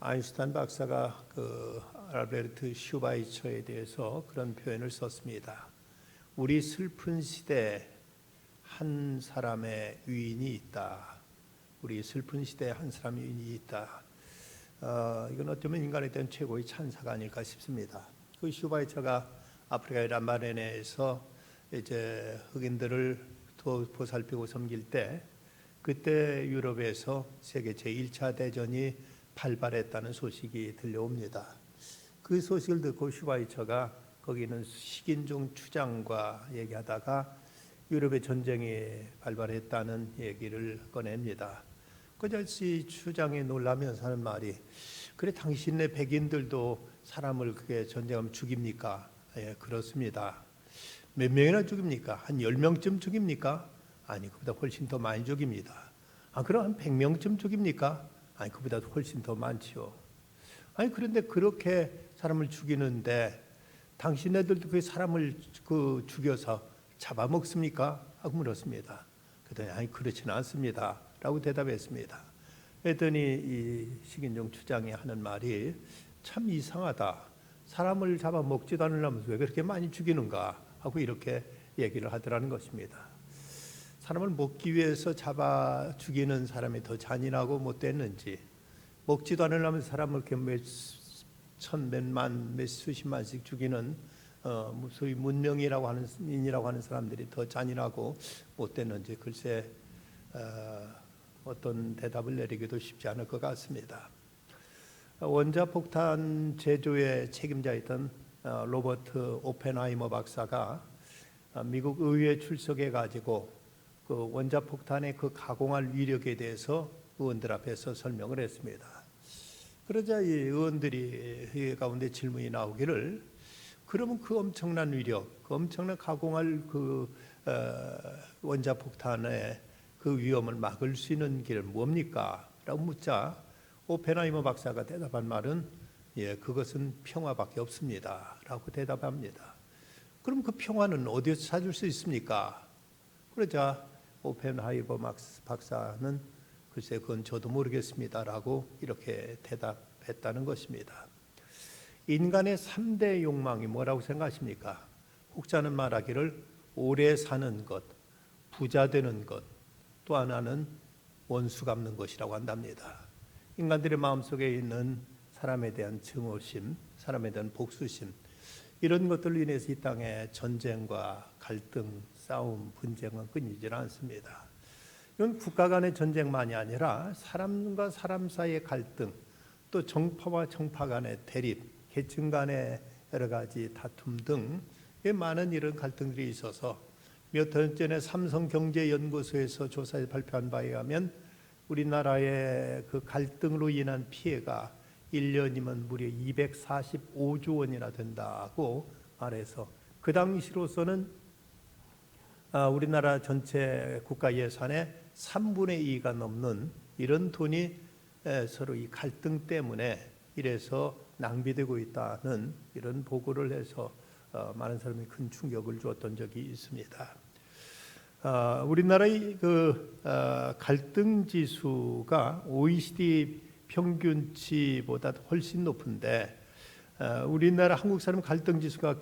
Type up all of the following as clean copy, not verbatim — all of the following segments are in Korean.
아인슈타인 박사가 알베르트 슈바이처에 대해서 그런 표현을 썼습니다. 우리 슬픈 시대에 한 사람의 위인이 있다. 우리 슬픈 시대에 한 사람의 위인이 있다. 이건 어쩌면 인간에 대한 최고의 찬사가 아닐까 싶습니다. 그 슈바이처가 아프리카의 람바레네에서 이제 흑인들을 보살피고 섬길 때, 그때 유럽에서 세계 제1차 대전이 발발했다는 소식이 들려옵니다. 그 소식을 듣고 슈바이처가 거기는 식인종 추장과 얘기하다가 유럽의 전쟁이 발발했다는 얘기를 꺼냅니다. 그 아저씨 추장이 놀라면서 하는 말이, 그래 당신네 백인들도 사람을 그게 전쟁하면 죽입니까? 예, 그렇습니다. 몇 명이나 죽입니까? 한 10명쯤 죽입니까? 아니, 그보다 훨씬 더 많이 죽입니다. 그럼 한 100명쯤 죽입니까? 아니, 그보다 훨씬 더 많지요. 아니, 그런데 그렇게 사람을 죽이는데 당신네들도 그 사람을 죽여서 잡아먹습니까? 하고 물었습니다. 그랬더니 아니, 그렇지는 않습니다 라고 대답했습니다. 그랬더니 이 식인종 추장이 하는 말이 참 이상하다. 사람을 잡아먹지도 않으려면서 왜 그렇게 많이 죽이는가 하고 이렇게 얘기를 하더라는 것입니다. 사람을 먹기 위해서 잡아 죽이는 사람이 더 잔인하고 못됐는지, 먹지도 않으려면 사람을 이렇게 몇 몇만, 몇 수십만씩 죽이는 소위 문명이라고 하는 인이라고 하는 사람들이 더 잔인하고 못됐는지 글쎄 어떤 대답을 내리기도 쉽지 않을 것 같습니다. 원자폭탄 제조의 책임자였던 로버트 오펜하이머 박사가 미국 의회에 출석해 가지고 그 원자폭탄의 그 가공할 위력에 대해서 의원들 앞에서 설명을 했습니다. 그러자 이 의원들이 이 가운데 질문이 나오기를, 그러면 그 엄청난 위력, 그 엄청난 가공할 그 원자폭탄의 그 위험을 막을 수 있는 길은 뭡니까? 라고 묻자 오펜하이머 박사가 대답한 말은 그것은 평화밖에 없습니다 라고 대답합니다. 그럼 그 평화는 어디서 찾을 수 있습니까? 그러자 오펜하이머 박사는 글쎄 그건 저도 모르겠습니다 라고 이렇게 대답했다는 것입니다. 인간의 3대 욕망이 뭐라고 생각하십니까? 혹자는 말하기를 오래 사는 것, 부자 되는 것, 또 하나는 원수 갚는 것이라고 한답니다. 인간들의 마음속에 있는 사람에 대한 증오심, 사람에 대한 복수심, 이런 것들로 인해서 이 땅에 전쟁과 갈등, 싸움, 분쟁은 끊이질 않습니다. 이건 국가 간의 전쟁만이 아니라 사람과 사람 사이의 갈등, 또 정파와 정파 간의 대립, 계층 간의 여러 가지 다툼 등 많은 이런 갈등들이 있어서 몇 년 전에 삼성경제연구소에서 조사에 발표한 바에 의하면 우리나라의 그 갈등으로 인한 피해가 1년이면 무려 245조 원이나 된다고 말해서, 그 당시로서는 우리나라 전체 국가 예산의 3분의 2가 넘는 이런 돈이 서로 이 갈등 때문에 이래서 낭비되고 있다는 이런 보고를 해서 많은 사람이 큰 충격을 주었던 적이 있습니다. 우리나라의 그 갈등 지수가 OECD 평균치보다 훨씬 높은데, 우리나라 한국 사람 갈등 지수가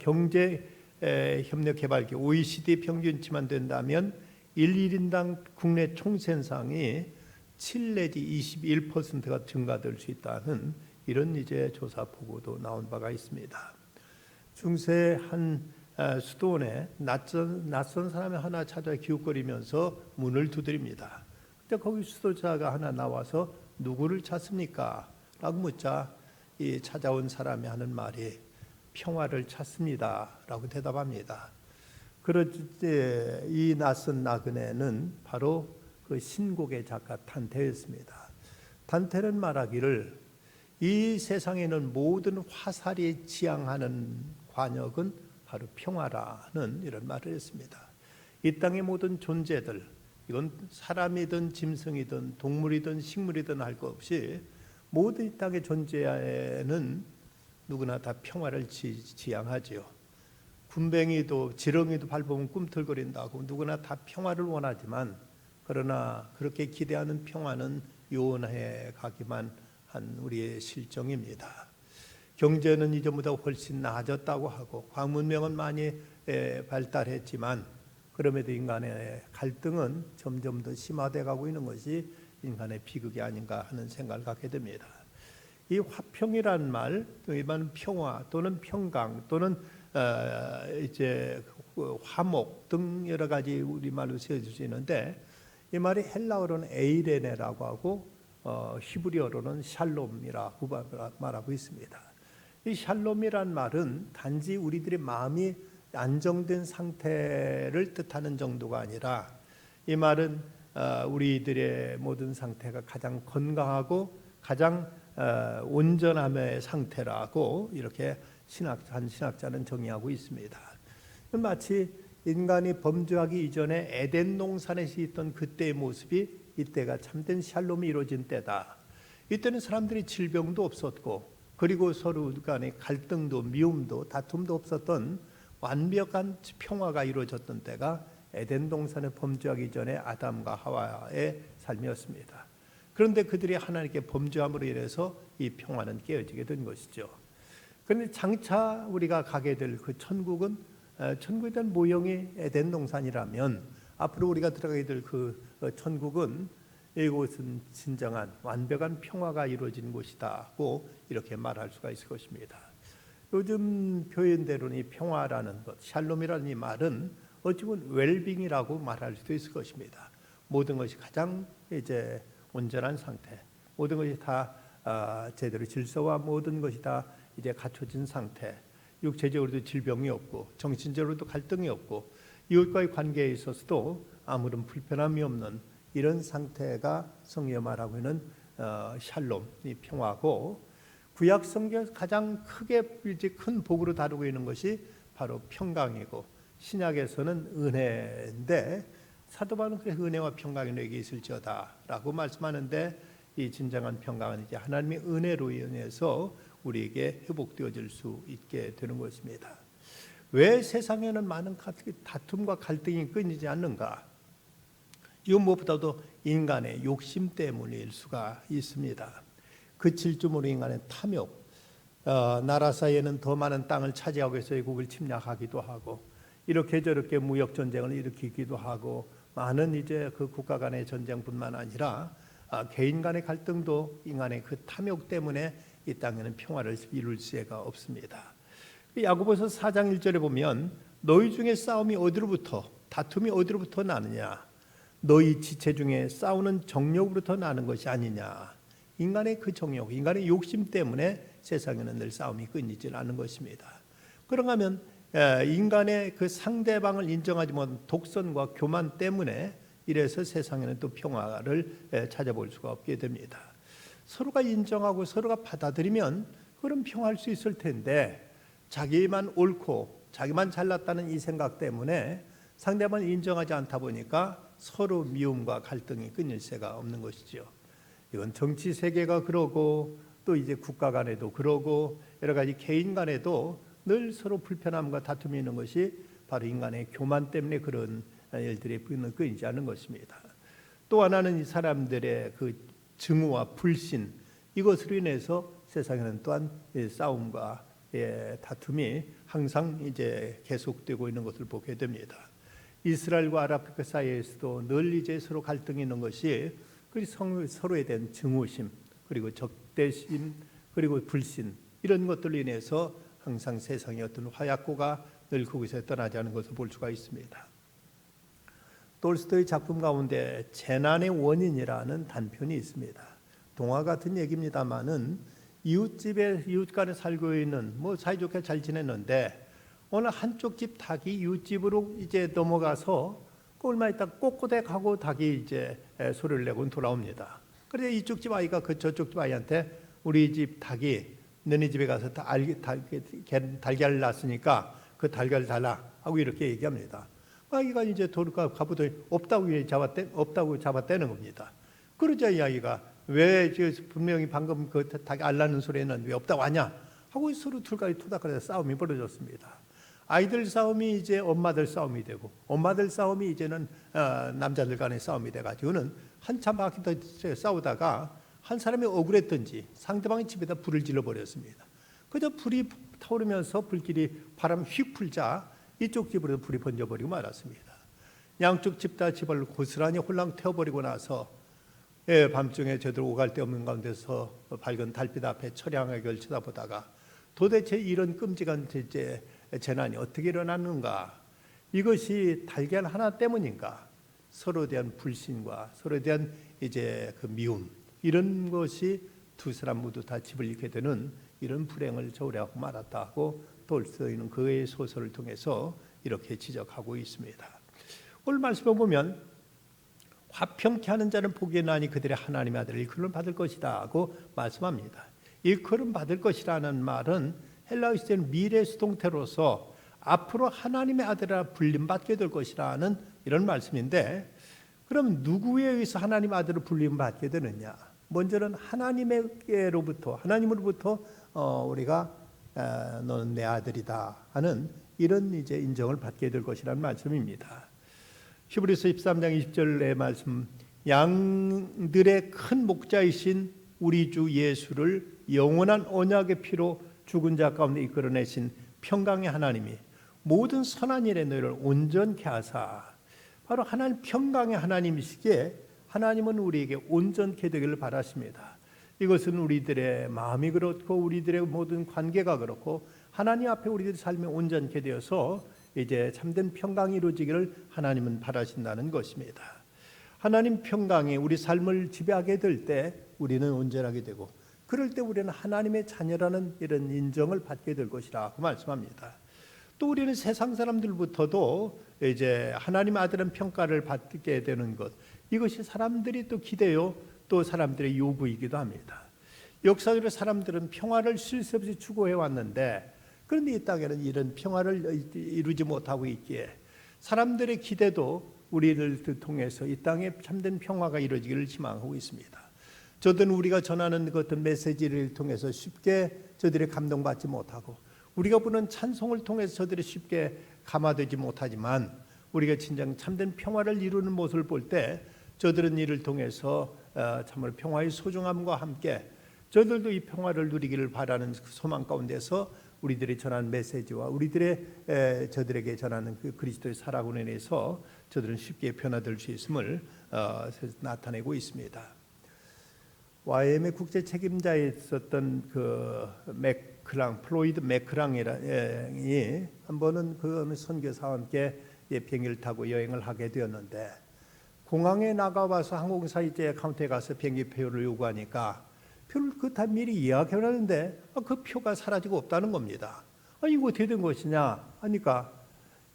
경제협력개발기 OECD 평균치만 된다면 1인당 국내 총생산이 7 내지 21%가 증가될 수 있다는 이런 이제 조사 보고도 나온 바가 있습니다. 중세 한 수도원에 낯선 사람이 하나 찾아 기웃거리면서 문을 두드립니다. 근데 거기 수도자가 하나 나와서 누구를 찾습니까? 라고 묻자 이 찾아온 사람이 하는 말이 평화를 찾습니다 라고 대답합니다. 그런데 이 낯선 나그네는 바로 그 신곡의 작가 단테였습니다. 단테는 말하기를 이 세상에는 모든 화살이 지향하는 관역은 바로 평화라는 이런 말을 했습니다. 이 땅의 모든 존재들, 이건 사람이든 짐승이든 동물이든 식물이든 할 것 없이 모든 이 땅의 존재에는 누구나 다 평화를 지향하지요. 군뱅이도 지렁이도 밟으면 꿈틀거린다고 누구나 다 평화를 원하지만, 그러나 그렇게 기대하는 평화는 요원해 가기만 한 우리의 실정입니다. 경제는 이전보다 훨씬 나아졌다고 하고 과학 문명은 많이 발달했지만 그럼에도 인간의 갈등은 점점 더 심화돼 가고 있는 것이 인간의 비극이 아닌가 하는 생각을 갖게 됩니다. 이 화평이란 말, 일반 평화 또는 평강 또는 이제 화목 등 여러 가지 우리말로 쓰여질 수 있는데 이 말이 헬라어로는 에이레네라고 하고 히브리어로는 샬롬이라고 말하고 있습니다. 이 샬롬이란 말은 단지 우리들의 마음이 안정된 상태를 뜻하는 정도가 아니라 이 말은 우리들의 모든 상태가 가장 건강하고 가장 온전함의 상태라고 이렇게 신학자는 정의하고 있습니다. 마치 인간이 범죄하기 이전에 에덴 동산에서 있던 그때의 모습이 이때가 참된 샬롬이 이루어진 때다. 이때는 사람들이 질병도 없었고 그리고 서로 간의 갈등도 미움도 다툼도 없었던 완벽한 평화가 이루어졌던 때가 에덴 동산에 범죄하기 전에 아담과 하와의 삶이었습니다. 그런데 그들이 하나님께 범죄함으로 인해서 이 평화는 깨어지게 된 것이죠. 그런데 장차 우리가 가게 될 그 천국은 천국에 대한 모형이 에덴 동산이라면 앞으로 우리가 들어가게 될 그 천국은 이곳은 진정한 완벽한 평화가 이루어진 곳이다고 이렇게 말할 수가 있을 것입니다. 요즘 표현대로는 이 평화라는 것, 샬롬이라는 이 말은 어찌 보면 웰빙이라고 말할 수도 있을 것입니다. 모든 것이 가장 이제 온전한 상태, 모든 것이 다 제대로 질서와 모든 것이 다 이제 갖춰진 상태, 육체적으로도 질병이 없고 정신적으로도 갈등이 없고 이웃과의 관계에 있어서도 아무런 불편함이 없는 이런 상태가 성경이 말하고 있는 샬롬, 이 평화고 구약 성경에서 가장 크게 이제 큰 복으로 다루고 있는 것이 바로 평강이고 신약에서는 은혜인데 사도 바울은 그래서 은혜와 평강이 너에게 있을지어다라고 말씀하는데 이 진정한 평강은 이제 하나님의 은혜로 인해서 우리에게 회복되어질 수 있게 되는 것입니다. 왜 세상에는 많은 다툼과 갈등이 끊이지 않는가? 이건 무엇보다도 인간의 욕심 때문일 수가 있습니다. 그 질주으로 인간의 탐욕, 나라 사이에는 더 많은 땅을 차지하고 해서 외국을 침략하기도 하고 이렇게 저렇게 무역 전쟁을 일으키기도 하고 많은 이제 그 국가 간의 전쟁뿐만 아니라 개인 간의 갈등도 인간의 그 탐욕 때문에 이 땅에는 평화를 이룰 수가 없습니다. 야고보서 4장 1절에 보면 너희 중에 싸움이 어디로부터 다툼이 어디로부터 나느냐 너희 지체 중에 싸우는 정욕으로부터 나는 것이 아니냐. 인간의 그 정욕, 인간의 욕심 때문에 세상에는 늘 싸움이 끊이지 않는 것입니다. 그런가 하면 인간의 그 상대방을 인정하지 못한 독선과 교만 때문에 이래서 세상에는 또 평화를 찾아볼 수가 없게 됩니다. 서로가 인정하고 서로가 받아들이면 그럼 평화할 수 있을 텐데 자기만 옳고 자기만 잘났다는 이 생각 때문에 상대방을 인정하지 않다 보니까 서로 미움과 갈등이 끊일 새가 없는 것이죠. 이건 정치 세계가 그러고 또 이제 국가 간에도 그러고 여러 가지 개인 간에도 늘 서로 불편함과 다툼이 있는 것이 바로 인간의 교만 때문에 그런 일들이 끊이지 않는 것입니다. 또 하나는 이 사람들의 그 증오와 불신 이것으로 인해서 세상에는 또한 싸움과 다툼이 항상 이제 계속되고 있는 것을 보게 됩니다. 이스라엘과 아랍 사이에서도 늘 이제 서로 갈등이 있는 것이 서로에 대한 증오심 그리고 적대심 그리고 불신 이런 것들로 인해서 항상 세상의 어떤 화약고가 늘 그곳에 떠나지 않은 것을 볼 수가 있습니다. 톨스토이 작품 가운데 재난의 원인이라는 단편이 있습니다. 동화 같은 얘기입니다만은 이웃집에 이웃 간에 살고 있는 사이좋게 잘 지냈는데 어느 한쪽 집 닭이 이웃집으로 이제 넘어가서 얼마 있다 꼬꼬대 가고 닭이 이제 소리를 내고 돌아옵니다. 그래서 이쪽 집 아이가 그 저쪽 집 아이한테 우리 집 닭이 너네 집에 가서 달걀을 낳았으니까 그 달걀 달라 하고 이렇게 얘기합니다. 아이가 이제 돌아가 가보더니 없다고 잡아떼는 겁니다. 그러자 이 아이가 왜 분명히 방금 그 닭이 알 낳는 소리는 왜 없다고 하냐 하고 서로 둘까지 토닥거려서 싸움이 벌어졌습니다. 아이들 싸움이 이제 엄마들 싸움이 되고 엄마들 싸움이 이제는 남자들 간의 싸움이 돼가지고는 한참 바퀴 더 싸우다가 한 사람이 억울했던지 상대방의 집에다 불을 질러버렸습니다. 그저 불이 타오르면서 불길이 바람 휙 불자 이쪽 집으로 불이 번져버리고 말았습니다. 양쪽 집 다 집을 고스란히 홀랑 태워버리고 나서 밤중에 저들 오갈 데 없는 가운데서 밝은 달빛 앞에 처량하게 쳐다보다가 도대체 이런 끔찍한 재난이 어떻게 일어났는가? 이것이 달걀 하나 때문인가? 서로에 대한 불신과 서로에 대한 이제 그 미움, 이런 것이 두 사람 모두 다 집을 잃게 되는 이런 불행을 저울하고 말았다고 돌스토이는 그의 소설을 통해서 이렇게 지적하고 있습니다. 오늘 말씀을 보면 화평케 하는 자는 복이 나니 그들의 하나님의 아들을 일컬음 받을 것이다 하고 말씀합니다. 일컬음 받을 것이라는 말은 헬라어 시대는 미래 수동태로서 앞으로 하나님의 아들이라 불림받게 될 것이라는 이런 말씀인데, 그럼 누구에 의해서 하나님의 아들을 불림받게 되느냐? 먼저는 하나님으로부터 우리가 너는 내 아들이다 하는 이런 이제 인정을 받게 될 것이라는 말씀입니다. 히브리서 13장 20절의 말씀, 양들의 큰 목자이신 우리 주 예수를 영원한 언약의 피로 죽은 자 가운데 이끌어내신 평강의 하나님이 모든 선한 일에 너희를 온전케 하사, 바로 하나님 평강의 하나님이시기에 하나님은 우리에게 온전케 되기를 바라십니다. 이것은 우리들의 마음이 그렇고 우리들의 모든 관계가 그렇고 하나님 앞에 우리들의 삶이 온전케 되어서 이제 참된 평강이 이루어지기를 하나님은 바라신다는 것입니다. 하나님 평강이 우리 삶을 지배하게 될 때 우리는 온전하게 되고, 그럴 때 우리는 하나님의 자녀라는 이런 인정을 받게 될 것이라고 말씀합니다. 또 우리는 세상 사람들부터도 이제 하나님의 아들은 평가를 받게 되는 것, 이것이 사람들이 또 기대요, 또 사람들의 요구이기도 합니다. 역사적으로 사람들은 평화를 쉴 새 없이 추구해 왔는데, 그런데 이 땅에는 이런 평화를 이루지 못하고 있기에 사람들의 기대도 우리를 통해서 이 땅에 참된 평화가 이루어지기를 희망하고 있습니다. 저들은 우리가 전하는 그 어떤 메시지를 통해서 쉽게 저들이 감동받지 못하고, 우리가 부르는 찬송을 통해서 저들이 쉽게 감화되지 못하지만, 우리가 진정 참된 평화를 이루는 모습을 볼 때 저들은 이를 통해서 참으로 평화의 소중함과 함께 저들도 이 평화를 누리기를 바라는 소망 가운데서 우리들이 전하는 메시지와 우리들의 저들에게 전하는 그 그리스도의 사랑으로 인해서 저들은 쉽게 변화될 수 있음을 나타내고 있습니다. YM의 국제 책임자에 있었던 그 플로이드 맥크랑이 한 번은 그 선교사와 함께 비행기를 타고 여행을 하게 되었는데, 공항에 나가봐서 항공사 이제 카운터에 가서 비행기 표를 요구하니까 표를 다 미리 예약해놨는데 그 표가 사라지고 없다는 겁니다. 이거 어떻게 된 것이냐 하니까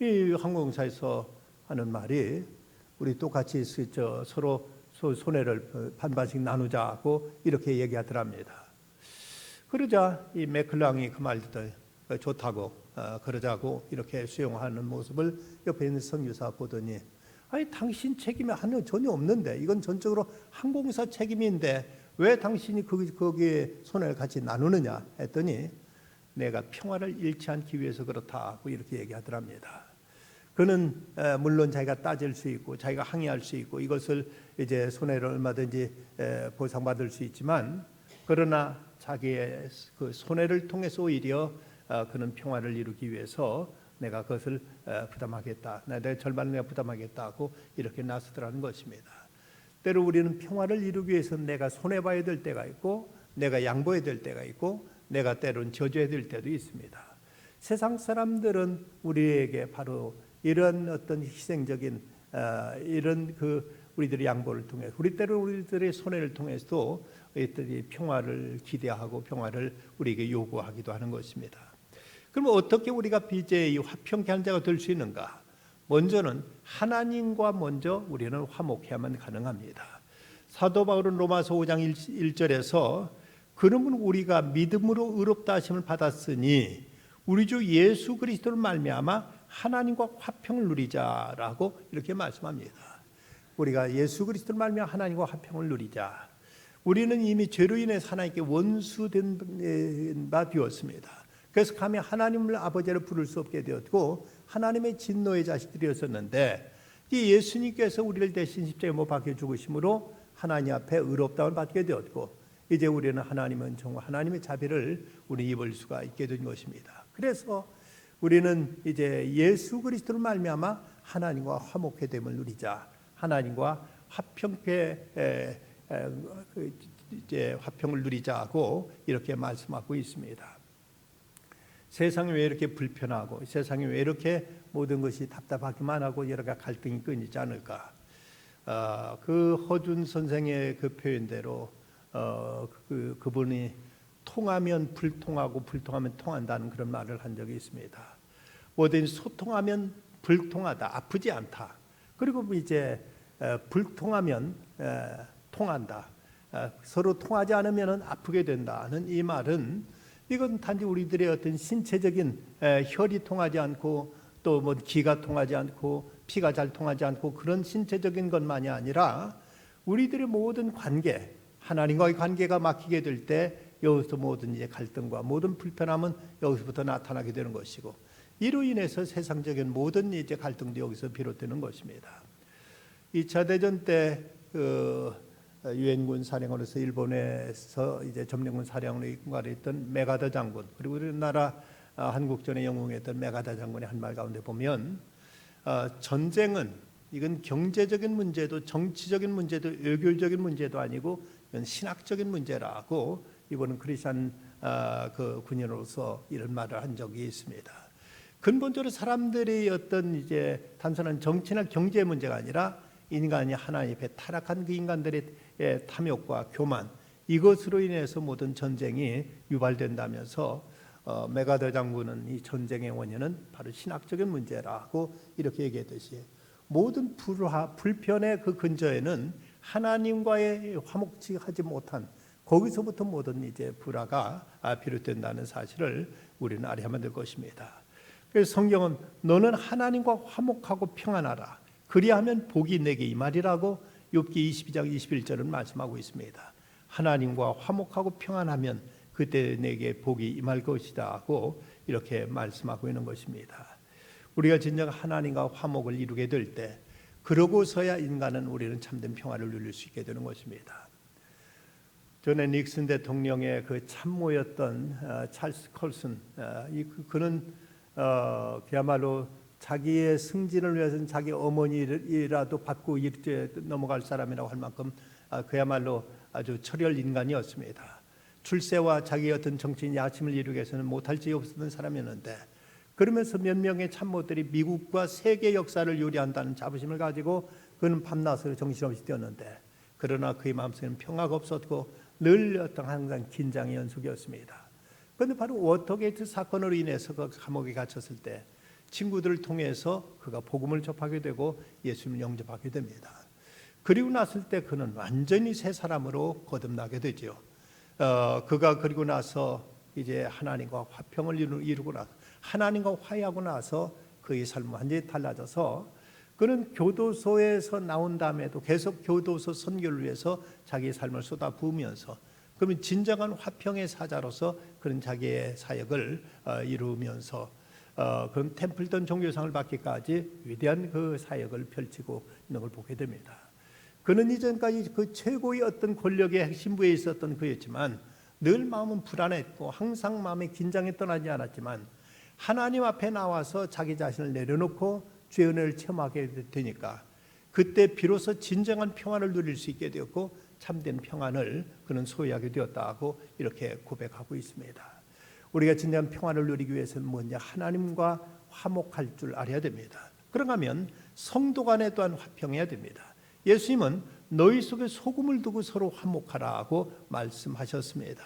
이 항공사에서 하는 말이, 우리 똑같이 서로 손해를 반반씩 나누자고 이렇게 얘기하더랍니다. 그러자 이 맥클랑이 그 말 듣고 좋다고 그러자고 이렇게 수용하는 모습을 옆에 있는 선교사 보더니, 아니 당신 책임이 전혀 없는데, 이건 전적으로 항공사 책임인데 왜 당신이 거기에 손해를 같이 나누느냐 했더니, 내가 평화를 잃지 않기 위해서 그렇다고 이렇게 얘기하더랍니다. 그는 물론 자기가 따질 수 있고 자기가 항의할 수 있고 이것을 이제 손해를 얼마든지 보상받을 수 있지만, 그러나 자기의 그 손해를 통해서 오히려 그는 평화를 이루기 위해서 내가 그것을 부담하겠다, 내 절반을 내가 부담하겠다고 이렇게 나서더라는 것입니다. 때로 우리는 평화를 이루기 위해서는 내가 손해봐야 될 때가 있고, 내가 양보해야 될 때가 있고, 내가 때로는 저주해야 될 때도 있습니다. 세상 사람들은 우리에게 바로 이런 어떤 희생적인 이런 우리들의 양보를 통해, 우리들의 손해를 통해서도 이들이 평화를 기대하고 평화를 우리에게 요구하기도 하는 것입니다. 그럼 어떻게 우리가 이제 화평케 하는 자가 될 수 있는가? 먼저는 하나님과 먼저 우리는 화목해야만 가능합니다. 사도 바울은 로마서 5장 1절에서 그러면 우리가 믿음으로 의롭다 하심을 받았으니 우리 주 예수 그리스도를 말미암아 하나님과 화평을 누리자라고 이렇게 말씀합니다. 우리가 예수 그리스도를 말미암아 하나님과 화평을 누리자. 우리는 이미 죄로 인해서 하나님께 원수된 바 되었습니다. 그래서 감히 하나님을 아버지를 부를 수 없게 되었고 하나님의 진노의 자식들이었었는데, 이 예수님께서 우리를 대신 십자가에 못 박혀 죽으심으로 하나님 앞에 의롭다움을 받게 되었고 이제 우리는 하나님은 정말 하나님의 자비를 우리 입을 수가 있게 된 것입니다. 그래서 우리는 이제 예수 그리스도를 말미암아 하나님과 화목해 됨을 누리자. 하나님과 화평케 이제 화평을 누리자고 이렇게 말씀하고 있습니다. 세상이 왜 이렇게 불편하고 세상이 왜 이렇게 모든 것이 답답하기만 하고 여러 가지 갈등이 끊이지 않을까? 그 허준 선생의 그 표현대로 그분이 통하면 불통하고 불통하면 통한다는 그런 말을 한 적이 있습니다. 뭐든 소통하면 불통하다, 아프지 않다. 그리고 이제 불통하면 통한다. 서로 통하지 않으면 아프게 된다는 이 말은 이건 단지 우리들의 어떤 신체적인 혈이 통하지 않고 또 뭐 기가 통하지 않고 피가 잘 통하지 않고 그런 신체적인 것만이 아니라 우리들의 모든 관계, 하나님과의 관계가 막히게 될 때 여기서 모든 이제 갈등과 모든 불편함은 여기서부터 나타나게 되는 것이고 이로 인해서 세상적인 모든 이제 갈등도 여기서 비롯되는 것입니다. 2차 대전 때 유엔군 사령으로서 일본에서 이제 점령군 사령으로 임관했던 메가더 장군 그리고 우리나라 한국전에 영웅했던 메가더 장군의 한 말 가운데 보면 전쟁은 이건 경제적인 문제도 정치적인 문제도 외교적인 문제도 아니고 이건 신학적인 문제라고 이번은 크리스찬 그 군인으로서 이런 말을 한 적이 있습니다. 근본적으로 사람들이 어떤 이제 단순한 정치나 경제 문제가 아니라 인간이 하나님 앞에 타락한 그 인간들의 탐욕과 교만 이것으로 인해서 모든 전쟁이 유발된다면서 메가더 장군은 이 전쟁의 원인은 바로 신학적인 문제라고 이렇게 얘기했듯이 모든 불편의 그 근저에는 하나님과의 화목하지 못한 거기서부터 모든 이제 불화가 비롯된다는 사실을 우리는 알아야만 될 것입니다. 그래서 성경은 너는 하나님과 화목하고 평안하라. 그리하면 복이 내게 이 말이라고 욥기 22장 21절은 말씀하고 있습니다. 하나님과 화목하고 평안하면 그때 내게 복이 임할 것이다 하고 이렇게 말씀하고 있는 것입니다. 우리가 진정 하나님과 화목을 이루게 될 때 그러고서야 인간은 우리는 참된 평화를 누릴 수 있게 되는 것입니다. 전에 닉슨 대통령의 그 참모였던 찰스 콜슨 그는 그야말로 자기의 승진을 위해서는 자기 어머니라도 받고 이렇게 넘어갈 사람이라고 할 만큼 그야말로 아주 철혈 인간이었습니다. 출세와 자기의 어떤 정치인 야심을 이루기 위해서는 못할 지 없었던 사람이었는데 그러면서 몇 명의 참모들이 미국과 세계 역사를 요리한다는 자부심을 가지고 그는 밤낮으로 정신없이 뛰었는데 그러나 그의 마음속에는 평화가 없었고 늘 어떤 항상 긴장의 연속이었습니다. 그런데 바로 워터게이트 사건으로 인해서 그 감옥에 갇혔을 때 친구들을 통해서 그가 복음을 접하게 되고 예수님을 영접하게 됩니다. 그리고 났을 때 그는 완전히 새 사람으로 거듭나게 되죠. 그가 그리고 나서 이제 하나님과 화평을 이루고 나서 하나님과 화해하고 나서 그의 삶은 완전히 달라져서 그는 교도소에서 나온 다음에도 계속 교도소 선교를 위해서 자기의 삶을 쏟아부으면서 그러면 진정한 화평의 사자로서 그런 자기의 사역을 이루면서 그런 템플턴 종교상을 받기까지 위대한 그 사역을 펼치고 있는 걸 보게 됩니다. 그는 이전까지 그 최고의 어떤 권력의 핵심부에 있었던 그였지만 늘 마음은 불안했고 항상 마음에 긴장이 떠나지 않았지만 하나님 앞에 나와서 자기 자신을 내려놓고 주의 은혜를 체험하게 되니까 그때 비로소 진정한 평안을 누릴 수 있게 되었고 참된 평안을 그는 소유하게 되었다고 이렇게 고백하고 있습니다. 우리가 진정한 평안을 누리기 위해서는 뭐냐 하나님과 화목할 줄 알아야 됩니다. 그러면 성도 간에 또한 화평해야 됩니다. 예수님은 너희 속에 소금을 두고 서로 화목하라고 말씀하셨습니다.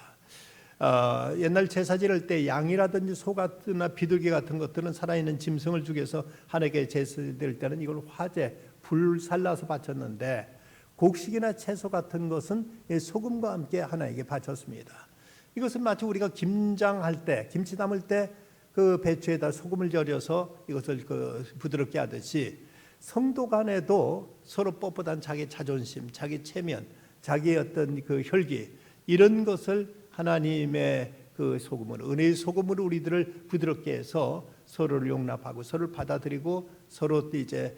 옛날 제사 지낼 때 양이라든지 소나 비둘기 같은 것들은 살아있는 짐승을 죽여서 하나님께 제사 드릴 때는 이걸 화제, 불 살라서 바쳤는데 곡식이나 채소 같은 것은 소금과 함께 하나님께 바쳤습니다. 이것은 마치 우리가 김장할 때, 김치 담을 때 그 배추에다 소금을 절여서 이것을 부드럽게 하듯이 성도 간에도 서로 뻣뻣한 자기 자존심, 자기 체면, 자기의 어떤 그 혈기 이런 것을 하나님의 그 소금으로 은혜의 소금으로 우리들을 부드럽게 해서 서로를 용납하고 서로를 받아들이고 서로 이제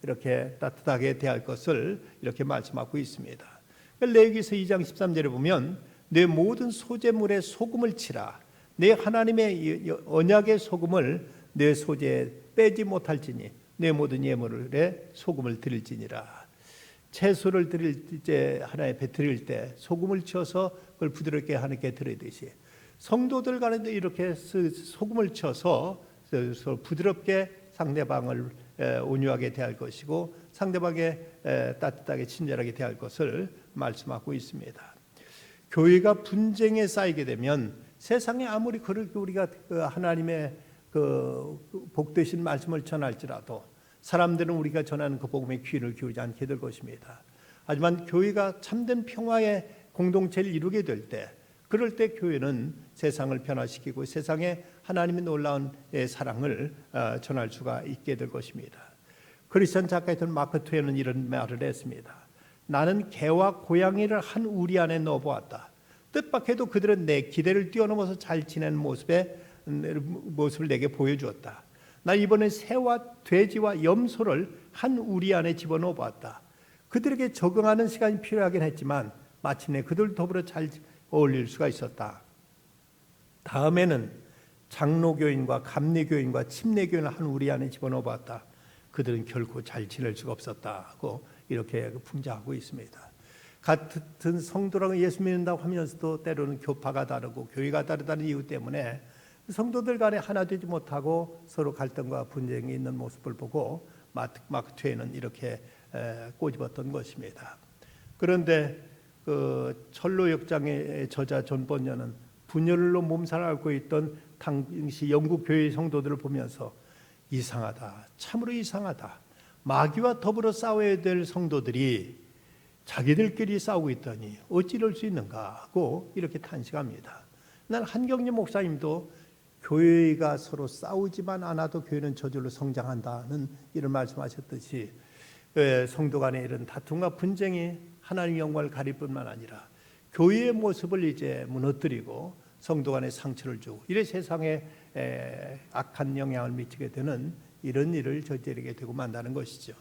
이렇게 따뜻하게 대할 것을 이렇게 말씀하고 있습니다. 레위기서 2장 13절에 보면 내 모든 소재물에 소금을 치라. 내 하나님의 언약의 소금을 내 소재에 빼지 못할지니 내 모든 예물에 소금을 드릴지니라. 채소를 드릴 때 하나에 드릴 때 소금을 쳐서 그걸 부드럽게 하나님께 드리듯이 성도들 간에도 이렇게 소금을 쳐서 부드럽게 상대방을 온유하게 대할 것이고 상대방에 따뜻하게 친절하게 대할 것을 말씀하고 있습니다. 교회가 분쟁에 쌓이게 되면 세상에 아무리 그렇게 우리가 하나님의 그 복되신 말씀을 전할지라도 사람들은 우리가 전하는 그 복음에 귀를 기울이지 않게 될 것입니다. 하지만 교회가 참된 평화의 공동체를 이루게 될 때, 그럴 때 교회는 세상을 변화시키고 세상에 하나님의 놀라운 사랑을 전할 수가 있게 될 것입니다. 크리스천 작가였던 마크 트웨이는 이런 말을 했습니다. 나는 개와 고양이를 한 우리 안에 넣어보았다. 뜻밖에도 그들은 내 기대를 뛰어넘어서 잘 지내는 모습을 내게 보여주었다. 나 이번에 새와 돼지와 염소를 한 우리 안에 집어넣어 보았다. 그들에게 적응하는 시간이 필요하긴 했지만 마침내 그들 더불어 잘 어울릴 수가 있었다. 다음에는 장로교인과 감리교인과 침례교인을 한 우리 안에 집어넣어 보았다. 그들은 결코 잘 지낼 수가 없었다고 이렇게 풍자하고 있습니다. 같은 성도라고 예수 믿는다고 하면서도 때로는 교파가 다르고 교회가 다르다는 이유 때문에 성도들 간에 하나 되지 못하고 서로 갈등과 분쟁이 있는 모습을 보고 마크 트웨이는 이렇게 꼬집었던 것입니다. 그런데 그 철로 역장의 저자 존 번연은 분열로 몸살을 앓고 있던 당시 영국 교회 성도들을 보면서 이상하다, 참으로 이상하다. 마귀와 더불어 싸워야 될 성도들이 자기들끼리 싸우고 있더니 어찌 이럴 수 있는가 하고 이렇게 탄식합니다. 난 한경림 목사님도 교회가 서로 싸우지만 않아도 교회는 저절로 성장한다는 이런 말씀하셨듯이 성도 간의 이런 다툼과 분쟁이 하나님의 영광을 가릴 뿐만 아니라 교회의 모습을 이제 무너뜨리고 성도 간에 상처를 주고 이래 세상에 악한 영향을 미치게 되는 이런 일을 저지르게 되고 만다는 것이죠.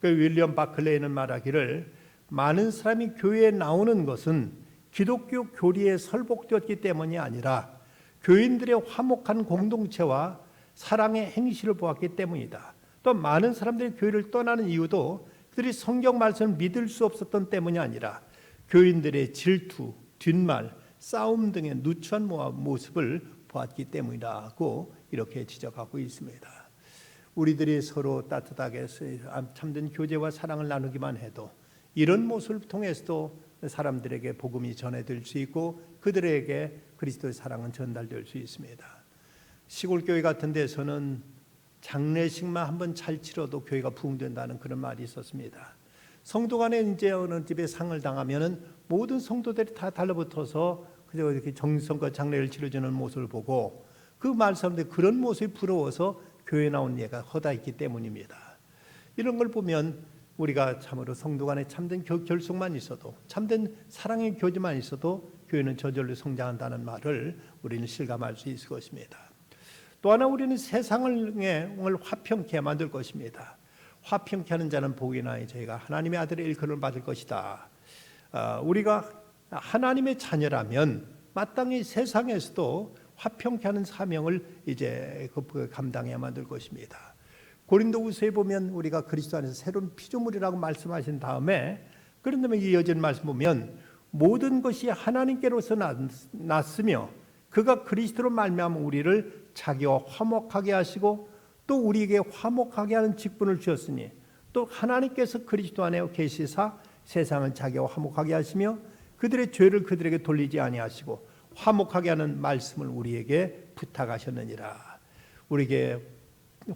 그 윌리엄 바클레이는 말하기를 많은 사람이 교회에 나오는 것은 기독교 교리에 설복되었기 때문이 아니라 교인들의 화목한 공동체와 사랑의 행실을 보았기 때문이다. 또 많은 사람들이 교회를 떠나는 이유도 그들이 성경 말씀을 믿을 수 없었던 때문이 아니라 교인들의 질투, 뒷말, 싸움 등의 누추한 모습을 보았기 때문이라고 이렇게 지적하고 있습니다. 우리들이 서로 따뜻하게 참된 교제와 사랑을 나누기만 해도 이런 모습을 통해서도 사람들에게 복음이 전해질 수 있고 그들에게 그리스도의 사랑은 전달될 수 있습니다. 시골 교회 같은 데서는 장례식만 한번 잘 치러도 교회가 부흥된다는 그런 말이 있었습니다. 성도 간에 이제 어느 집에 상을 당하면은 모든 성도들이 다 달라붙어서 그저 이렇게 정성껏 장례를 치러주는 모습을 보고 그 마을 사람들이 그런 모습이 부러워서 교회 나온 예가 허다했기 때문입니다. 이런 걸 보면 우리가 참으로 성도 간에 참된 결속만 있어도 참된 사랑의 교제만 있어도 교회는 저절로 성장한다는 말을 우리는 실감할 수 있을 것입니다. 또 하나 우리는 세상을 화평케 만들 것입니다. 화평케 하는 자는 복이 나니 저희가 하나님의 아들의 일컬음을 받을 것이다. 우리가 하나님의 자녀라면 마땅히 세상에서도 화평케 하는 사명을 이제 감당해야만 될 것입니다. 고린도후서에 보면 우리가 그리스도 안에서 새로운 피조물이라고 말씀하신 다음에 그런 다음에 이어진 말씀 보면 모든 것이 하나님께로서 났으며 그가 그리스도로 말미암아 우리를 자기와 화목하게 하시고 또 우리에게 화목하게 하는 직분을 주었으니 또 하나님께서 그리스도 안에 계시사 세상을 자기와 화목하게 하시며 그들의 죄를 그들에게 돌리지 아니하시고 화목하게 하는 말씀을 우리에게 부탁하셨느니라. 우리에게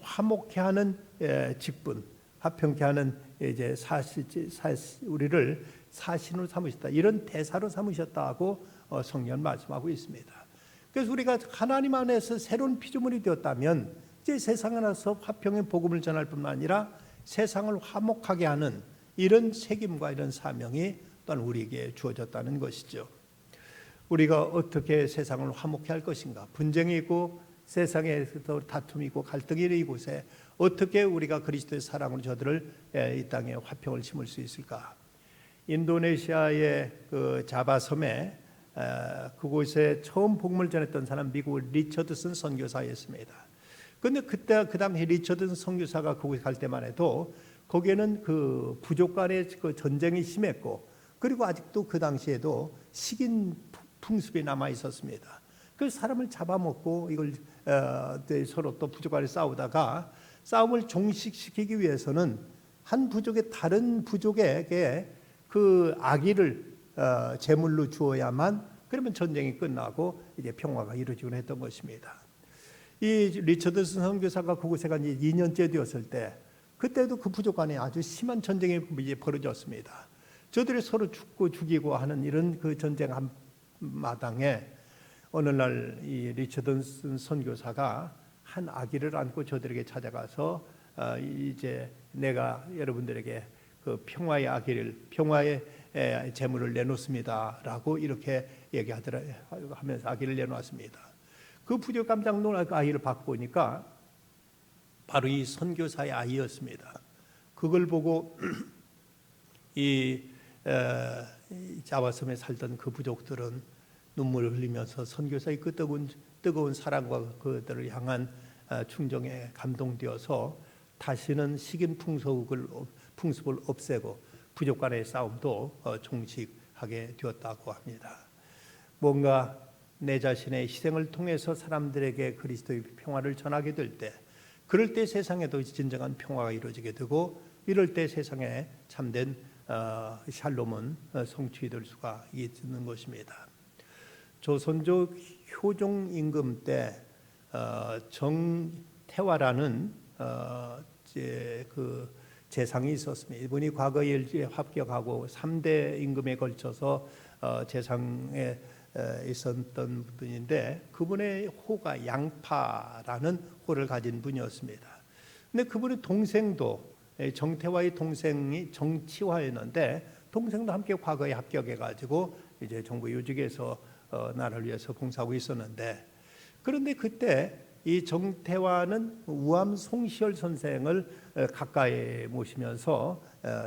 화목케 하는 직분, 화평케 하는 이제 우리를 사신으로 삼으셨다. 이런 대사로 삼으셨다고 성경은 말씀하고 있습니다. 그래서 우리가 하나님 안에서 새로운 피조물이 되었다면 이제 세상에 나서 화평의 복음을 전할 뿐만 아니라 세상을 화목하게 하는 이런 책임과 이런 사명이 또한 우리에게 주어졌다는 것이죠. 우리가 어떻게 세상을 화목케 할 것인가? 분쟁이 있고 세상에서 다툼이 있고 갈등이 있는 이곳에 어떻게 우리가 그리스도의 사랑으로 저들을 이 땅에 화평을 심을 수 있을까? 인도네시아의 그 자바섬에 그곳에 처음 복음을 전했던 사람 미국 리처드슨 선교사였습니다. 그런데 그때 그 당시 리처드슨 선교사가 거기 갈 때만 해도 거기에는 그 부족 간의 그 전쟁이 심했고, 그리고 아직도 그 당시에도 식인 풍습이 남아 있었습니다. 그 사람을 잡아먹고 이걸 서로 또 부족 간에 싸우다가 싸움을 종식시키기 위해서는 한 부족의 다른 부족에게 그 아기를 제물로 주어야만, 그러면 전쟁이 끝나고 이제 평화가 이루어지곤 했던 것입니다. 이 리처드슨 선교사가 그곳에 간 지 2년째 되었을 때, 그때도 그 부족 간에 아주 심한 전쟁이 이제 벌어졌습니다. 저들이 서로 죽고 죽이고 하는 이런 그 전쟁 한 마당에 어느 날 이 리처드슨 선교사가 한 아기를 안고 저들에게 찾아가서 이제 내가 여러분들에게 그 평화의 아기를, 평화의 제물을 내놓습니다라고 이렇게 얘기하더라 하면서 아기를 내놓았습니다. 그 부족 깜짝 놀라 그 아이를 받고 보니까 바로 이 선교사의 아이였습니다. 그걸 보고 이 자바섬에 살던 그 부족들은 눈물을 흘리면서 선교사의 그 뜨거운 사랑과 그들을 향한 충정에 감동되어서 다시는 식인 풍습을 없애고 부족 간의 싸움도 종식하게 되었다고 합니다. 뭔가 내 자신의 희생을 통해서 사람들에게 그리스도의 평화를 전하게 될 때, 그럴 때 세상에도 진정한 평화가 이루어지게 되고, 이럴 때 세상에 참된 샬롬은 성취될 수가 있는 것입니다. 조선조 효종 임금 때 정태화라는 그 재상이 있었습니다. 이분이 과거에 일제에 합격하고 3대 임금에 걸쳐서 재상에 있었던 분인데, 그분의 호가 양파라는 호를 가진 분이었습니다. 근데 그분의 동생도, 정태화의 동생이 정치화였는데, 동생도 함께 과거에 합격해가지고 이제 정부 요직에서 나라를 위해서 봉사하고 있었는데, 그런데 그때 이 정태화는 우암 송시열 선생을 가까이 모시면서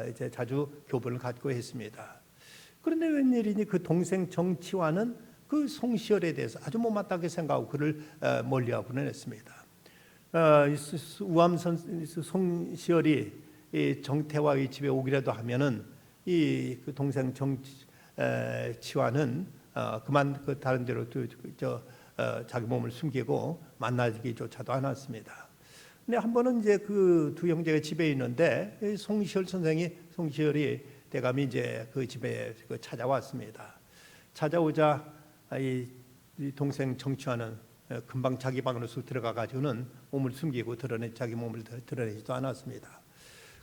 이제 자주 교분을 갖고 했습니다. 그런데 웬일이니 그 동생 정치화는 그 송시열에 대해서 아주 못마땅하게 생각하고 그를 멀리하고는 했습니다. 우암 송시열이 이 정태화의 집에 오기라도 하면은 이 그 동생 정치화는 그만 그 다른 데로 자기 몸을 숨기고 만나기조차도 않았습니다. 근데 한 번은 이제 그 두 형제가 집에 있는데 송시열이 대감이 이제 그 집에 찾아왔습니다. 찾아오자 이 동생 정치화는 금방 자기 방으로 쑥 들어가 가지고는 몸을 숨기고 자기 몸을 드러내지도 않았습니다.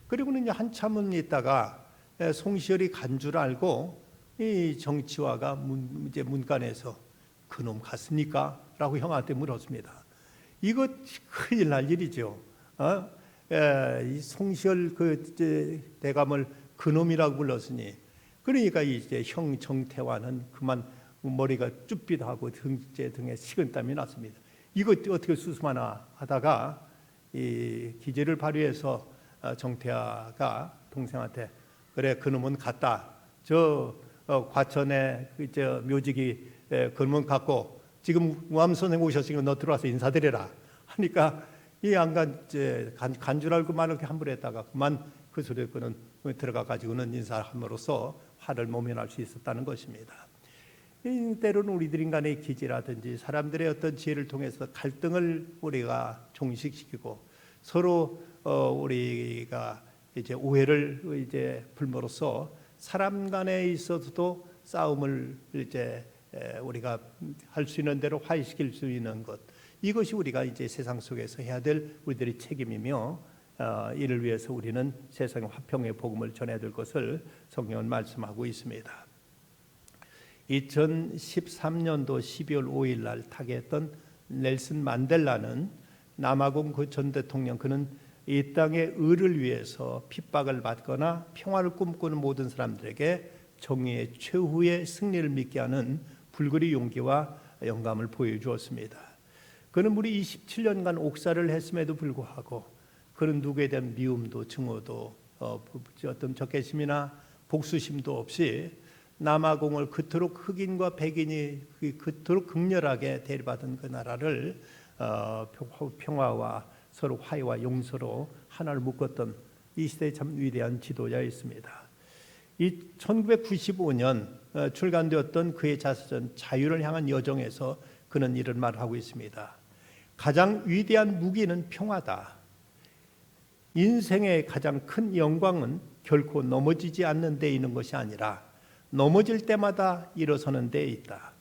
그리고는 이제 한참은 있다가 송시열이 간 줄 알고 이 정치화가 이제 문간에서 그놈 갔습니까? 라고 형한테 물었습니다. 이거 큰일 날 일이죠. 이 송시열 그 대감을 그놈이라고 불렀으니, 그러니까 이제 형 정태화는 그만 머리가 쭈삣하고 등에 식은땀이 났습니다. 이거 어떻게 수습하나 하다가 이 기제를 발휘해서 정태화가 동생한테, 그래 그놈은 갔다. 저 과천에 저 묘직이 그놈은 갔고 지금 우암 선생 오셨으니까 너 들어와서 인사드려라 하니까 이 안 간 줄 알고 말을 함부로 했다가 그만 그 소리에 그는 들어가 가지고는 인사함으로써 화를 모면할 수 있었다는 것입니다. 때로는 우리들 인간의 기지라든지 사람들의 어떤 지혜를 통해서 갈등을 우리가 종식시키고 서로 우리가 이제 오해를 이제 불모로써 사람 간에 있어서도 싸움을 이제 우리가 할 수 있는 대로 화해시킬 수 있는 것, 이것이 우리가 이제 세상 속에서 해야 될 우리들의 책임이며, 이를 위해서 우리는 세상의 화평의 복음을 전해야 될 것을 성경은 말씀하고 있습니다. 2013년도 12월 5일 날 타계했던 넬슨 만델라는 남아공 그 전 대통령, 그는 이 땅의 의를 위해서 핍박을 받거나 평화를 꿈꾸는 모든 사람들에게 정의의 최후의 승리를 믿게 하는 불굴의 용기와 영감을 보여주었습니다. 그는 우리 27년간 옥살을 했음에도 불구하고 그는 누구에 대한 미움도 증오도 어떤 적개심이나 복수심도 없이 남아공을 그토록 흑인과 백인이 그토록 극렬하게 대립하던 그 나라를 평화와 서로 화해와 용서로 하나를 묶었던 이 시대의 참 위대한 지도자였습니다. 이 1995년 출간되었던 그의 자서전 자유를 향한 여정에서 그는 이런 말을 하고 있습니다. 가장 위대한 무기는 평화다. 인생의 가장 큰 영광은 결코 넘어지지 않는 데 있는 것이 아니라 넘어질 때마다 일어서는 데에 있다.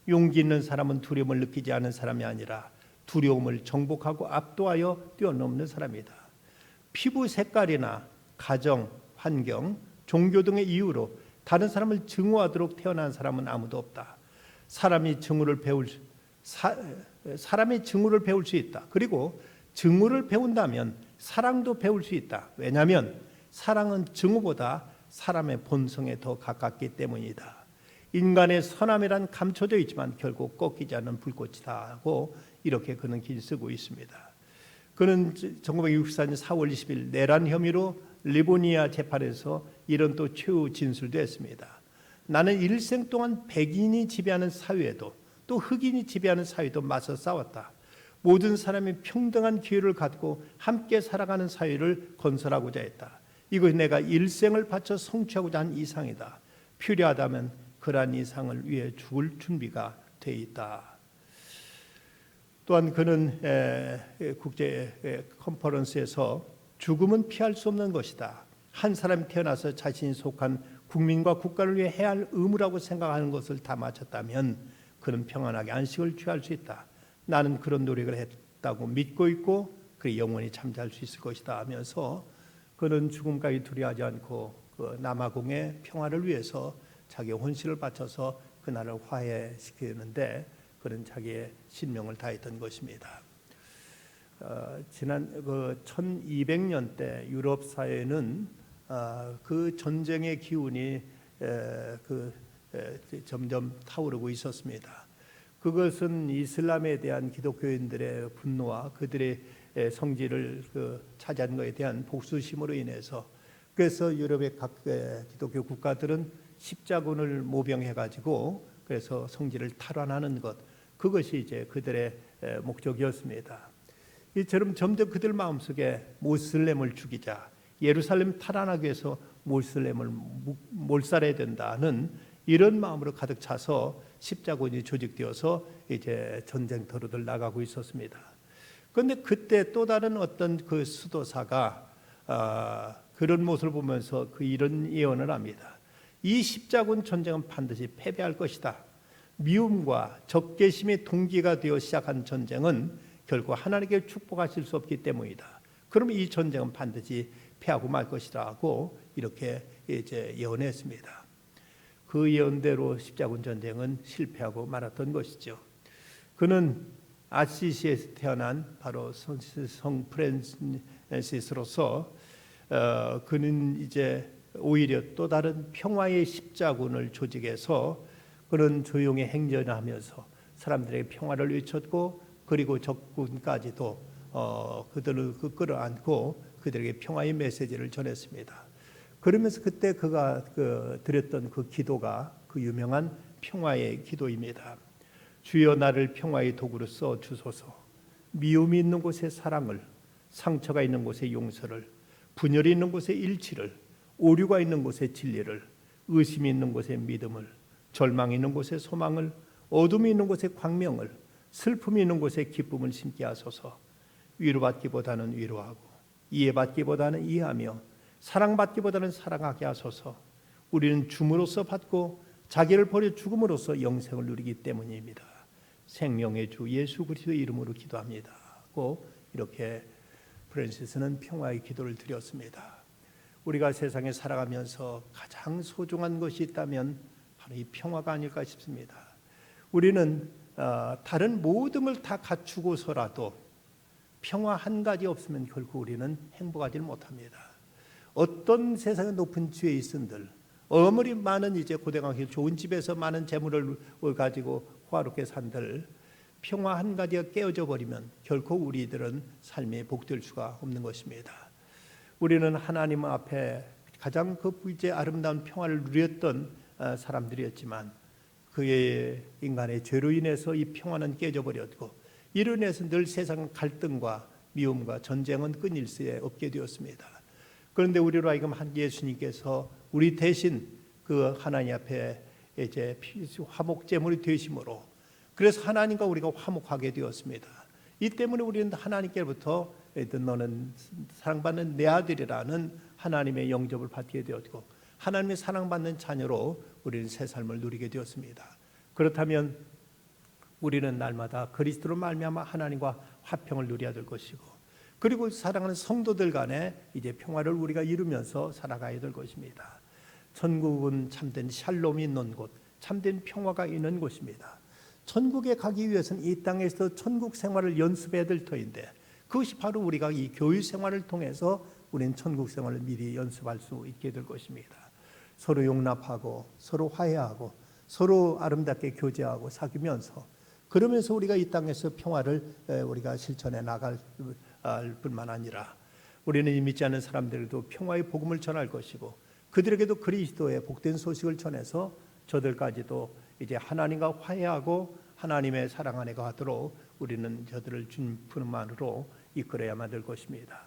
용기 있는 사람은 두려움을 느끼지 않은 사람이 아니라 두려움을 정복하고 압도하여 뛰어넘는 사람이다. 피부 색깔이나 가정, 환경, 종교 등의 이유로 다른 사람을 증오하도록 태어난 사람은 아무도 없다. 사람이 증오를 배울 수 있다. 그리고 증오를 배운다면 사랑도 배울 수 있다. 왜냐하면 사랑은 증오보다 사람의 본성에 더 가깝기 때문이다. 인간의 선함이란 감춰져 있지만 결국 꺾이지 않는 불꽃이다 하고 이렇게 그는 글 쓰고 있습니다. 그는 1964년 4월 20일 내란 혐의로 리보니아 재판에서 이런 또 최후 진술도 했습니다. 나는 일생 동안 백인이 지배하는 사회에도 또 흑인이 지배하는 사회도 맞서 싸웠다. 모든 사람이 평등한 기회를 갖고 함께 살아가는 사회를 건설하고자 했다. 이것이 내가 일생을 바쳐 성취하고자 한 이상이다. 필요하다면 그러한 이상을 위해 죽을 준비가 돼 있다. 또한 그는 국제 컨퍼런스에서 죽음은 피할 수 없는 것이다. 한 사람이 태어나서 자신이 속한 국민과 국가를 위해 해야 할 의무라고 생각하는 것을 다 마쳤다면 그는 평안하게 안식을 취할 수 있다. 나는 그런 노력을 했다고 믿고 있고 그 영원히 잠잘 수 있을 것이다 하면서 그는 죽음까지 두려워하지 않고 그 남아공의 평화를 위해서 자기의 혼신을 바쳐서 그 나라를 화해시키는데 그는 자기의 신명을 다했던 것입니다. 지난 그 1200년 대 유럽 사회는 그 전쟁의 기운이 점점 타오르고 있었습니다. 그것은 이슬람에 대한 기독교인들의 분노와 그들의 성지를 차지한 것에 대한 복수심으로 인해서 그래서 유럽의 각 기독교 국가들은 십자군을 모병해 가지고 그래서 성지를 탈환하는 것 그것이 이제 그들의 목적이었습니다. 이처럼 점점 그들 마음속에 모슬렘을 죽이자 예루살렘 탈환하기 위해서 모슬렘을 몰살해야 된다는 이런 마음으로 가득 차서 십자군이 조직되어서 이제 전쟁터로들 나가고 있었습니다. 그런데 그때 또 다른 어떤 그 수도사가 그런 모습을 보면서 이런 예언을 합니다. 이 십자군 전쟁은 반드시 패배할 것이다. 미움과 적개심이 동기가 되어 시작한 전쟁은 결국 하나님께 축복하실 수 없기 때문이다. 그러면 이 전쟁은 반드시 패하고 말 것이라고 이렇게 이제 예언했습니다. 그 예언대로 십자군 전쟁은 실패하고 말았던 것이죠. 그는 아시시에서 태어난 바로 성 프란시스로서 그는 이제 오히려 또 다른 평화의 십자군을 조직해서 그는 조용히 행전하면서 사람들에게 평화를 외쳤고 그리고 적군까지도 그들을 끌어안고 그들에게 평화의 메시지를 전했습니다. 그러면서 그때 그가 드렸던 그 기도가 그 유명한 평화의 기도입니다. 주여 나를 평화의 도구로 써 주소서. 미움이 있는 곳에 사랑을, 상처가 있는 곳에 용서를, 분열이 있는 곳에 일치를, 오류가 있는 곳에 진리를, 의심이 있는 곳에 믿음을, 절망이 있는 곳에 소망을, 어둠이 있는 곳에 광명을, 슬픔이 있는 곳에 기쁨을 심게 하소서. 위로받기보다는 위로하고 이해받기보다는 이해하며 사랑받기보다는 사랑하게 하소서. 우리는 줌으로써 받고 자기를 버려 죽음으로써 영생을 누리기 때문입니다. 생명의 주 예수 그리스도의 이름으로 기도합니다. 고 이렇게 프란시스는 평화의 기도를 드렸습니다. 우리가 세상에 살아가면서 가장 소중한 것이 있다면 바로 이 평화가 아닐까 싶습니다. 우리는 다른 모든 걸 다 갖추고서라도 평화 한 가지 없으면 결국 우리는 행복하지 못합니다. 어떤 세상의 높은 지위에 있은들 아무리 많은 이제 고대강이 좋은 집에서 많은 재물을 가지고 호화롭게 산들 평화 한 가지가 깨어져 버리면 결코 우리들은 삶이 복될 수가 없는 것입니다. 우리는 하나님 앞에 가장 그 불제 아름다운 평화를 누렸던 사람들이었지만 그의 인간의 죄로 인해서 이 평화는 깨져 버렸고 이로 인해서 늘 세상 갈등과 미움과 전쟁은 끊일 수 없게 되었습니다. 그런데 우리로 하여금 한 예수님께서 우리 대신 그 하나님 앞에 이제 화목 제물이 되심으로 그래서 하나님과 우리가 화목하게 되었습니다. 이 때문에 우리는 하나님께로부터 너는 사랑받는 내 아들이라는 하나님의 영접을 받게 되었고 하나님의 사랑받는 자녀로 우리는 새 삶을 누리게 되었습니다. 그렇다면 우리는 날마다 그리스도로 말미암아 하나님과 화평을 누려야 될 것이고 그리고 사랑하는 성도들 간에 이제 평화를 우리가 이루면서 살아가야 될 것입니다. 천국은 참된 샬롬이 있는 곳, 참된 평화가 있는 곳입니다. 천국에 가기 위해서는 이 땅에서 천국 생활을 연습해야 될 터인데 그것이 바로 우리가 이 교회 생활을 통해서 우리는 천국 생활을 미리 연습할 수 있게 될 것입니다. 서로 용납하고 서로 화해하고 서로 아름답게 교제하고 사귀면서 그러면서 우리가 이 땅에서 평화를 우리가 실천해 나갈 뿐만 아니라 우리는 이 믿지 않는 사람들에게도 평화의 복음을 전할 것이고 그들에게도 그리스도의 복된 소식을 전해서 저들까지도 이제 하나님과 화해하고 하나님의 사랑 안에 가도록 우리는 저들을 주님 품만으로 이끌어야만 될 것입니다.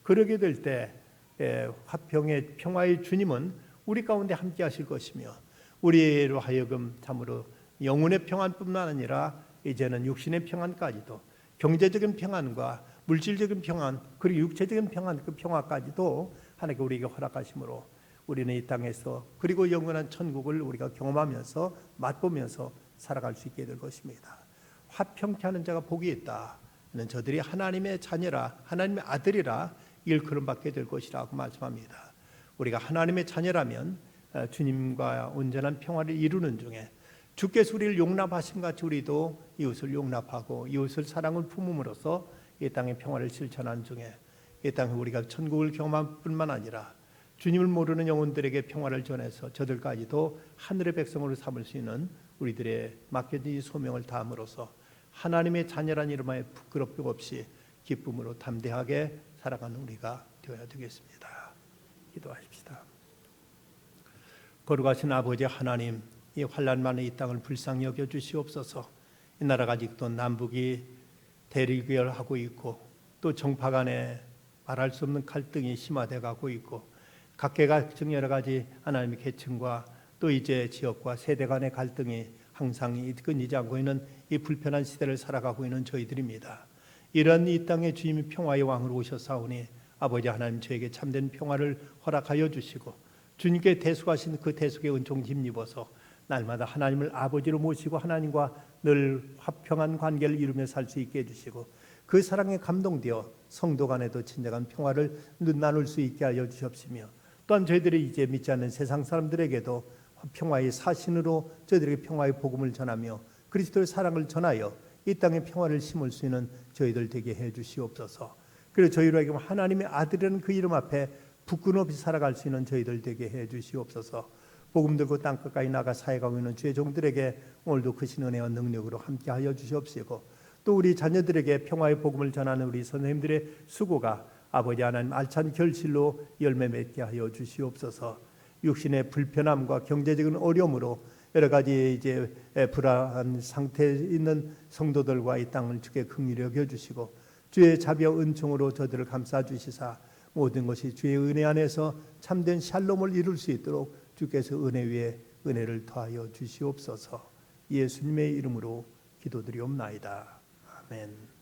그러게 될 때 화평의 평화의 주님은 우리 가운데 함께 하실 것이며 우리로 하여금 참으로 영혼의 평안뿐만 아니라 이제는 육신의 평안까지도 경제적인 평안과 물질적인 평안 그리고 육체적인 평안 그 평화까지도 하나님께 우리에게 허락하심으로 우리는 이 땅에서 그리고 영원한 천국을 우리가 경험하면서 맛보면서 살아갈 수 있게 될 것입니다. 화평케 하는 자가 복이 있다. 저들이 하나님의 자녀라 하나님의 아들이라 일컬음 받게 될 것이라고 말씀합니다. 우리가 하나님의 자녀라면 주님과 온전한 평화를 이루는 중에 주께서 우리를 용납하신 같이 우리도 이웃을 용납하고 이웃을 사랑을 품음으로써 이 땅의 평화를 실천한 중에 이 땅에 우리가 천국을 경험할 뿐만 아니라 주님을 모르는 영혼들에게 평화를 전해서 저들까지도 하늘의 백성으로 삼을 수 있는 우리들의 맡겨진 소명을 다함으로써 하나님의 자녀란 이름하에 부끄럽고 없이 기쁨으로 담대하게 살아가는 우리가 되어야 되겠습니다. 기도하십시다. 거룩하신 아버지 하나님, 이 환난 많은 이 땅을 불쌍히 여겨 주시옵소서. 이 나라가 아직도 남북이 대립하고 있고 또 정파 간에 말할 수 없는 갈등이 심화돼 가고 있고 각계각층 여러 가지 하나님의 계층과 또 이제 지역과 세대 간의 갈등이 항상 끊이지 않고 있는 이 불편한 시대를 살아가고 있는 저희들입니다. 이런 이 땅에 주님이 평화의 왕으로 오셨사오니 아버지 하나님 저에게 참된 평화를 허락하여 주시고 주님께 대속하신 그 대속의 은총 힘입어서 날마다 하나님을 아버지로 모시고 하나님과 늘 화평한 관계를 이루며 살 수 있게 해주시고 그 사랑에 감동되어 성도 간에도 진정한 평화를 나눌 수 있게 하여 주시옵시며 또한 저희들이 이제 믿지 않는 세상 사람들에게도 평화의 사신으로 저희들에게 평화의 복음을 전하며 그리스도의 사랑을 전하여 이 땅에 평화를 심을 수 있는 저희들 되게 해 주시옵소서. 그리고 저희로에게 하나님의 아들이라는 그 이름 앞에 부끄럼 없이 살아갈 수 있는 저희들 되게 해 주시옵소서. 복음 들고 땅끝까지 나가 사역하고 있는 주의 종들에게 오늘도 크신 은혜와 능력으로 함께하여 주시옵시고 또 우리 자녀들에게 평화의 복음을 전하는 우리 선생님들의 수고가 아버지 하나님 알찬 결실로 열매 맺게 하여 주시옵소서. 육신의 불편함과 경제적인 어려움으로 여러 가지 이제 불안한 상태에 있는 성도들과 이 땅을 주께 긍휼히 여겨 주시고 주의 자비와 은총으로 저들을 감싸 주시사 모든 것이 주의 은혜 안에서 참된 샬롬을 이룰 수 있도록 주께서 은혜 위에 은혜를 더하여 주시옵소서. 예수님의 이름으로 기도드리옵나이다. 아멘.